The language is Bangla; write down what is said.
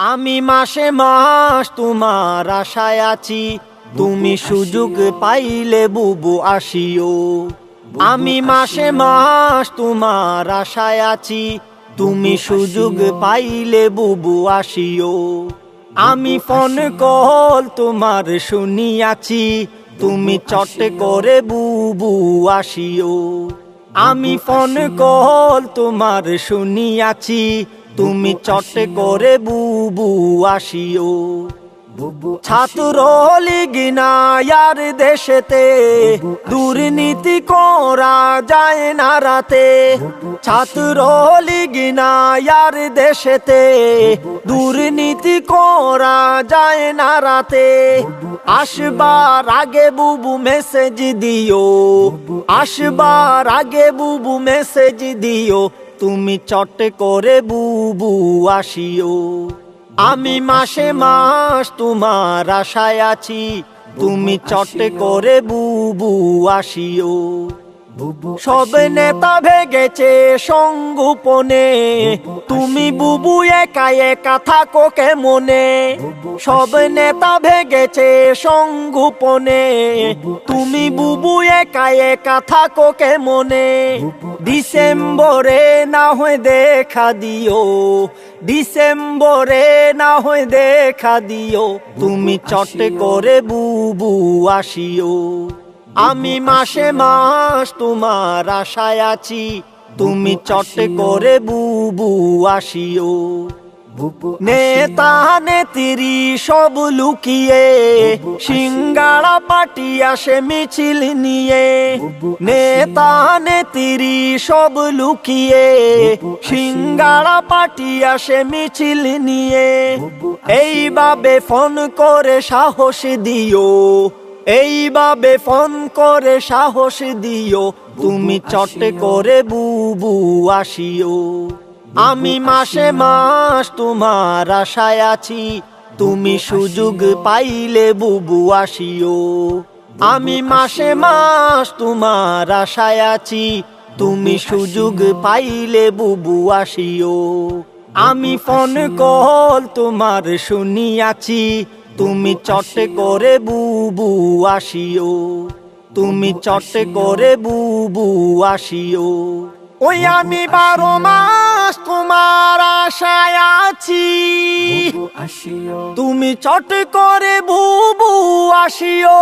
আমি মাসে মাস তোমার আশায় আছি, তুমি সুযোগ পাইলে বুবু আসিও। আমি মাসে মাস তোমার আশায় আছি, তুমি সুযোগ পাইলে বুবু আসিও। আমি ফোন কল তোমার শুনিয়াছি, তুমি চট করে বুবু আসিও। আমি ফোন কল তোমার শুনিয়াছি, তুমি চট করে বুবু আসিও। ছাত্র লীগ নায়ার দেশেতে দুর্নীতি করা যায় না রাতে। ছাত্র লীগ নায়ার দেশেতে দুর্নীতি করা যায় না রাতে। আসবার আগে বুবু মেসেজ দিও, আসবার আগে বুবু মেসেজ দিও, তুমি চট করে বুবু আসিও। আমি মাসে মাস তোমার আশায় আছি, তুমি চট করে বুবু আসিও। সব নেতা ভেগেছে সংগোপনে, তুমি বুবু একা একা থাকো কেমনে। সব নেতা ভেগেছে সংগোপনে, তুমি বুবু একা একা থাকো কেমনে। ডিসেম্বরে না হয় দেখা দিও, ডিসেম্বরে না হয় দেখা দিও, তুমি চট করে বুবু আসিও। আমি মাসে মাস তোমার আশায় আছি, তুমি চট করে বুবু আসিও। নেতা নেত্রী সব লুকিয়ে সিঙ্গাড়া পাটি আসে মিছিল নিয়ে। নেতা নেত্রী সব লুকিয়ে সিঙ্গাড়া পাটি আসে মিছিল নিয়ে। এইভাবে ফোন করে সাহস দিও, এইভাবে ফোন করে সাহস দিও, তুমি চট করে বুবু আসিও। আমি মাসে মাস তোমার আশায় আছি, তুমি সুযোগ পাইলে বুবু আসিও। আমি মাসে মাস তোমার আশায় আছি, তুমি সুযোগ পাইলে বুবু আসিও। আমি ফোন কল তোমার শুনিয়াছি, তুমি চট করে বুবু আসিও, তুমি চট করে বুবু আসিও। ওই আমি 12 মাস তোমার আশায় আছি, তুমি চট করে বুবু আসিও।